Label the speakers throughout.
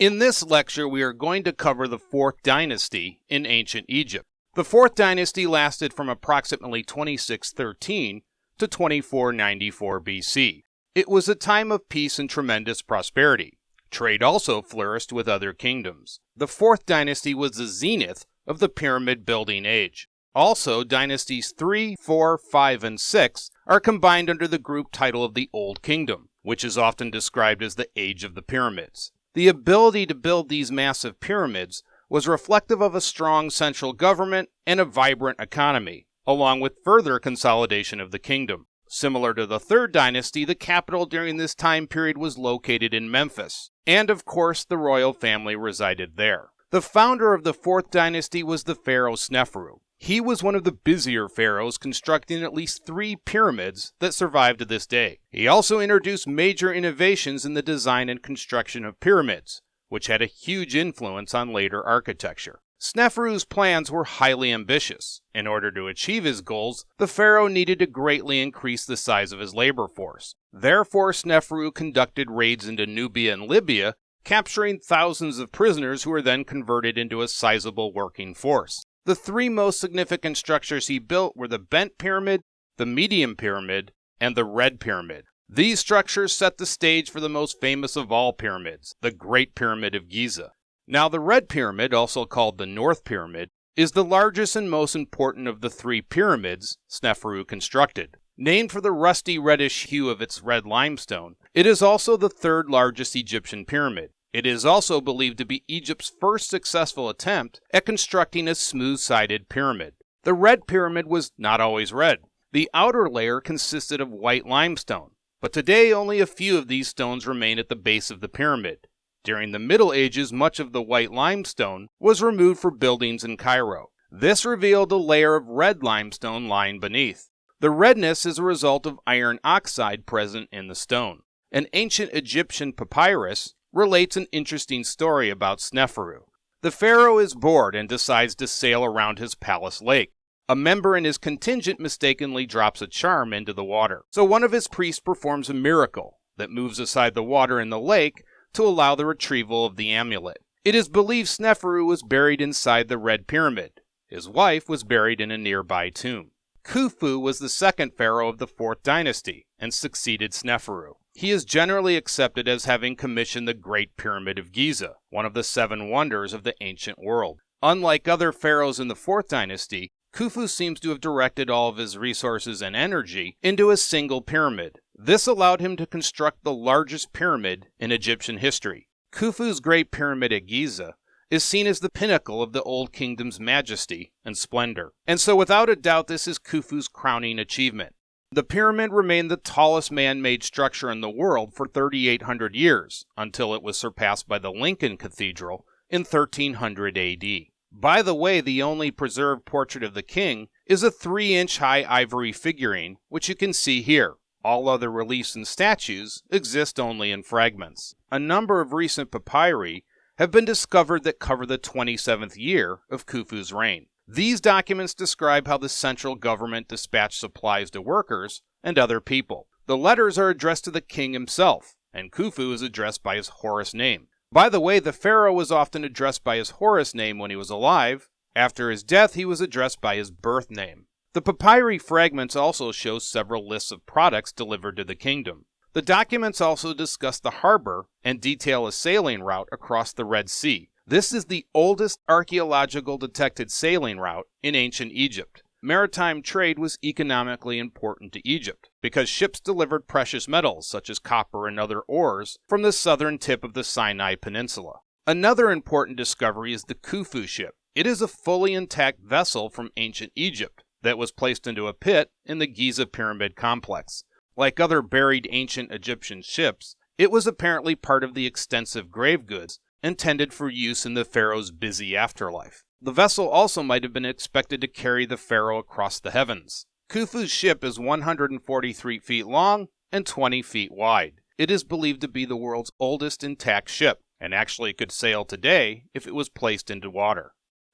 Speaker 1: In this lecture, we are going to cover the Fourth Dynasty in ancient Egypt. The Fourth Dynasty lasted from approximately 2613 to 2494 BC. It was a time of peace and tremendous prosperity. Trade also flourished with other kingdoms. The Fourth Dynasty was the zenith of the pyramid building age. Also, dynasties 3, 4, 5, and 6 are combined under the group title of the Old Kingdom, which is often described as the Age of the Pyramids. The ability to build these massive pyramids was reflective of a strong central government and a vibrant economy, along with further consolidation of the kingdom. Similar to the Third Dynasty, the capital during this time period was located in Memphis, and of course the royal family resided there. The founder of the Fourth Dynasty was the pharaoh Sneferu. He was one of the busier pharaohs, constructing at least 3 pyramids that survive to this day. He also introduced major innovations in the design and construction of pyramids, which had a huge influence on later architecture. Sneferu's plans were highly ambitious. In order to achieve his goals, the pharaoh needed to greatly increase the size of his labor force. Therefore, Sneferu conducted raids into Nubia and Libya, capturing thousands of prisoners who were then converted into a sizable working force. The 3 most significant structures he built were the Bent Pyramid, the Medium Pyramid, and the Red Pyramid. These structures set the stage for the most famous of all pyramids, the Great Pyramid of Giza. Now, the Red Pyramid, also called the North Pyramid, is the largest and most important of the 3 pyramids Sneferu constructed. Named for the rusty reddish hue of its red limestone, it is also the 3rd largest Egyptian pyramid. It is also believed to be Egypt's first successful attempt at constructing a smooth-sided pyramid. The Red Pyramid was not always red. The outer layer consisted of white limestone, but today only a few of these stones remain at the base of the pyramid. During the Middle Ages, much of the white limestone was removed for buildings in Cairo. This revealed a layer of red limestone lying beneath. The redness is a result of iron oxide present in the stone. An ancient Egyptian papyrus relates an interesting story about Sneferu. The pharaoh is bored and decides to sail around his palace lake. A member in his contingent mistakenly drops a charm into the water. So one of his priests performs a miracle that moves aside the water in the lake to allow the retrieval of the amulet. It is believed Sneferu was buried inside the Red Pyramid. His wife was buried in a nearby tomb. Khufu was the 2nd pharaoh of the Fourth Dynasty and succeeded Sneferu. He is generally accepted as having commissioned the Great Pyramid of Giza, one of the 7 wonders of the ancient world. Unlike other pharaohs in the Fourth Dynasty, Khufu seems to have directed all of his resources and energy into a single pyramid. This allowed him to construct the largest pyramid in Egyptian history. Khufu's Great Pyramid at Giza is seen as the pinnacle of the Old Kingdom's majesty and splendor. And so without a doubt, this is Khufu's crowning achievement. The pyramid remained the tallest man-made structure in the world for 3,800 years, until it was surpassed by the Lincoln Cathedral in 1300 AD. By the way, the only preserved portrait of the king is a 3-inch high ivory figurine, which you can see here. All other reliefs and statues exist only in fragments. A number of recent papyri have been discovered that cover the 27th year of Khufu's reign. These documents describe how the central government dispatched supplies to workers and other people. The letters are addressed to the king himself, and Khufu is addressed by his Horus name. By the way, the pharaoh was often addressed by his Horus name when he was alive. After his death, he was addressed by his birth name. The papyri fragments also show several lists of products delivered to the kingdom. The documents also discuss the harbor and detail a sailing route across the Red Sea. This is the oldest archaeological detected sailing route in ancient Egypt. Maritime trade was economically important to Egypt because ships delivered precious metals such as copper and other ores from the southern tip of the Sinai Peninsula. Another important discovery is the Khufu ship. It is a fully intact vessel from ancient Egypt that was placed into a pit in the Giza Pyramid complex. Like other buried ancient Egyptian ships, it was apparently part of the extensive grave goods intended for use in the pharaoh's busy afterlife. The vessel also might have been expected to carry the pharaoh across the heavens. Khufu's ship is 143 feet long and 20 feet wide. It is believed to be the world's oldest intact ship, and actually could sail today if it was placed into water.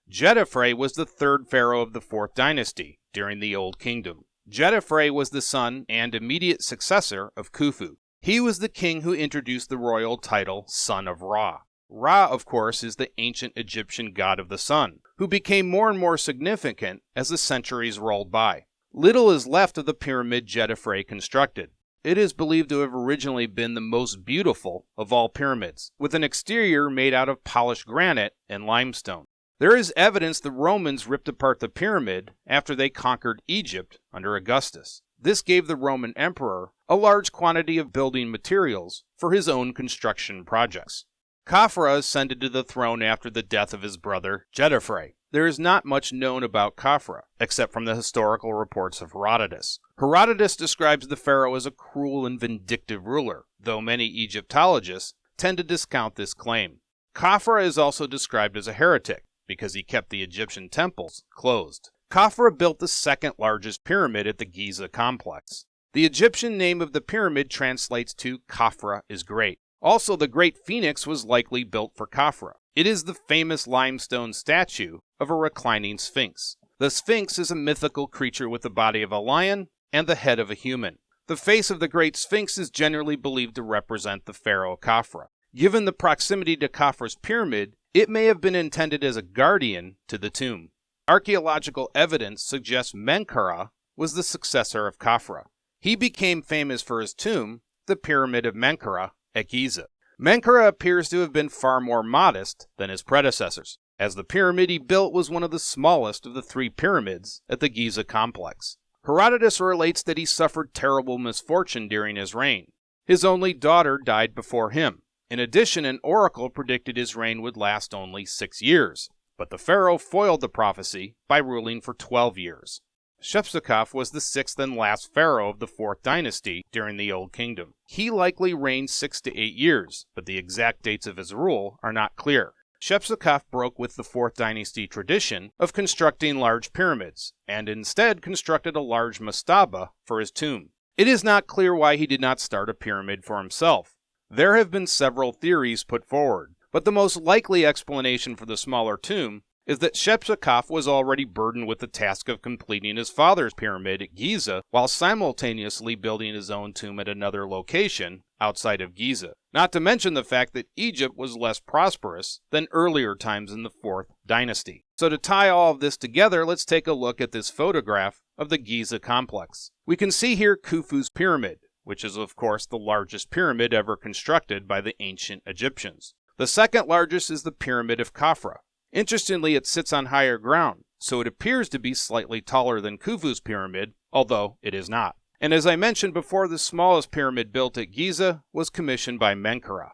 Speaker 1: Djedefre was the 3rd pharaoh of the Fourth Dynasty during the Old Kingdom. Djedefre was the son and immediate successor of Khufu. He was the king who introduced the royal title Son of Ra. Ra, of course, is the ancient Egyptian god of the sun, who became more and more significant as the centuries rolled by. Little is left of the pyramid Djedefre constructed. It is believed to have originally been the most beautiful of all pyramids, with an exterior made out of polished granite and limestone. There is evidence the Romans ripped apart the pyramid after they conquered Egypt under Augustus. This gave the Roman emperor a large quantity of building materials for his own construction projects. Khafra ascended to the throne after the death of his brother Djedefre. There is not much known about Khafra, except from the historical reports of Herodotus. Herodotus describes the pharaoh as a cruel and vindictive ruler, though many Egyptologists tend to discount this claim. Khafra is also described as a heretic, because he kept the Egyptian temples closed. Khafra built the second largest pyramid at the Giza Complex. The Egyptian name of the pyramid translates to Khafra is great. Also, the Great Phoenix was likely built for Khafra. It is the famous limestone statue of a reclining sphinx. The sphinx is a mythical creature with the body of a lion and the head of a human. The face of the Great Sphinx is generally believed to represent the pharaoh Khafra. Given the proximity to Khafra's pyramid, it may have been intended as a guardian to the tomb. Archaeological evidence suggests Menkaure was the successor of Khafra. He became famous for his tomb, the Pyramid of Menkaure, at Giza. Menkaure appears to have been far more modest than his predecessors, as the pyramid he built was one of the smallest of the three pyramids at the Giza Complex. Herodotus relates that he suffered terrible misfortune during his reign. His only daughter died before him. In addition, an oracle predicted his reign would last only 6 years, but the pharaoh foiled the prophecy by ruling for 12 years. Shepseskaf was the sixth and last pharaoh of the Fourth Dynasty during the Old Kingdom. He likely reigned 6 to 8 years, but the exact dates of his rule are not clear. Shepseskaf broke with the Fourth Dynasty tradition of constructing large pyramids, and instead constructed a large mastaba for his tomb. It is not clear why he did not start a pyramid for himself. There have been several theories put forward, but the most likely explanation for the smaller tomb is that Shepseskaf was already burdened with the task of completing his father's pyramid at Giza while simultaneously building his own tomb at another location outside of Giza. Not to mention the fact that Egypt was less prosperous than earlier times in the Fourth Dynasty. So to tie all of this together, let's take a look at this photograph of the Giza Complex. We can see here Khufu's pyramid, which is of course the largest pyramid ever constructed by the ancient Egyptians. The second largest is the Pyramid of Khafra. Interestingly, it sits on higher ground, so it appears to be slightly taller than Khufu's pyramid, although it is not. And as I mentioned before, the smallest pyramid built at Giza was commissioned by Menkaure.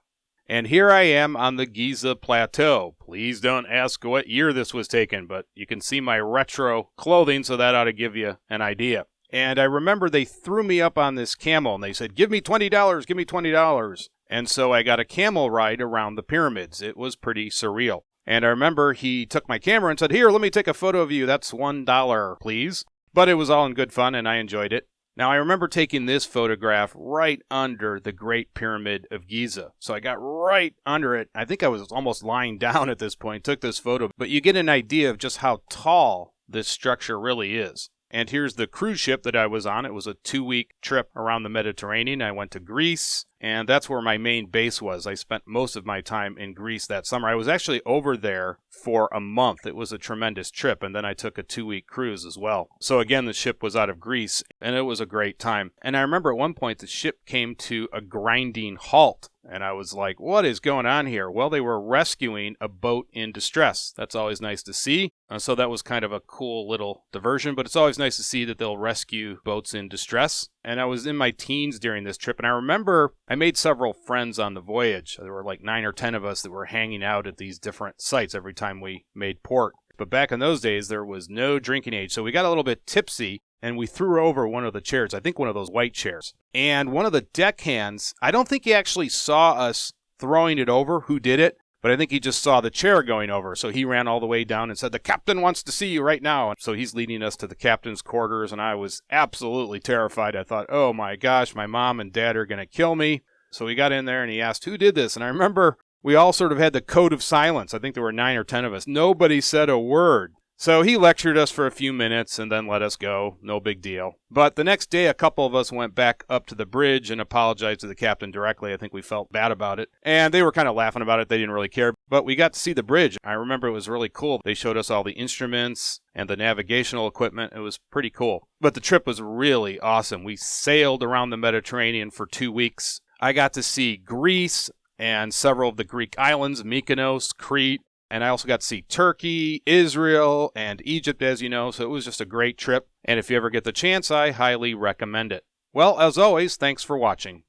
Speaker 1: And here I am on the Giza Plateau. Please don't ask what year this was taken, but you can see my retro clothing, so that ought to give you an idea. And I remember they threw me up on this camel, and they said, "Give me $20, give me $20. And so I got a camel ride around the pyramids. It was pretty surreal. And I remember he took my camera and said, "Here, let me take a photo of you. That's $1, please." But it was all in good fun, and I enjoyed it. Now, I remember taking this photograph right under the Great Pyramid of Giza. So I got right under it. I think I was almost lying down at this point, took this photo. But you get an idea of just how tall this structure really is. And here's the cruise ship that I was on. It was a 2-week trip around the Mediterranean. I went to Greece, and that's where my main base was. I spent most of my time in Greece that summer. I was actually over there for a month. It was a tremendous trip, and then I took a 2-week cruise as well. So again, the ship was out of Greece, and it was a great time. And I remember at one point the ship came to a grinding halt, and I was like, what is going on here? Well, they were rescuing a boat in distress. That's always nice to see. So that was kind of a cool little diversion, but it's always nice to see that they'll rescue boats in distress. And I was in my teens during this trip, and I remember I made several friends on the voyage. There were like 9 or 10 of us that were hanging out at these different sites every time we made port. But back in those days, there was no drinking age, so we got a little bit tipsy, and we threw over one of the chairs, I think one of those white chairs. And one of the deckhands, I don't think he actually saw us throwing it over, who did it, but I think he just saw the chair going over. So he ran all the way down and said, "The captain wants to see you right now." And so he's leading us to the captain's quarters, and I was absolutely terrified. I thought, oh my gosh, my mom and dad are going to kill me. So we got in there, and he asked, "Who did this?" And I remember we all sort of had the code of silence. I think there were 9 or 10 of us. Nobody said a word. So he lectured us for a few minutes and then let us go. No big deal. But the next day, a couple of us went back up to the bridge and apologized to the captain directly. I think we felt bad about it. And they were kind of laughing about it. They didn't really care. But we got to see the bridge. I remember it was really cool. They showed us all the instruments and the navigational equipment. It was pretty cool. But the trip was really awesome. We sailed around the Mediterranean for 2 weeks. I got to see Greece and several of the Greek islands, Mykonos, Crete. And I also got to see Turkey, Israel, and Egypt, as you know, so it was just a great trip. And if you ever get the chance, I highly recommend it. Well, as always, thanks for watching.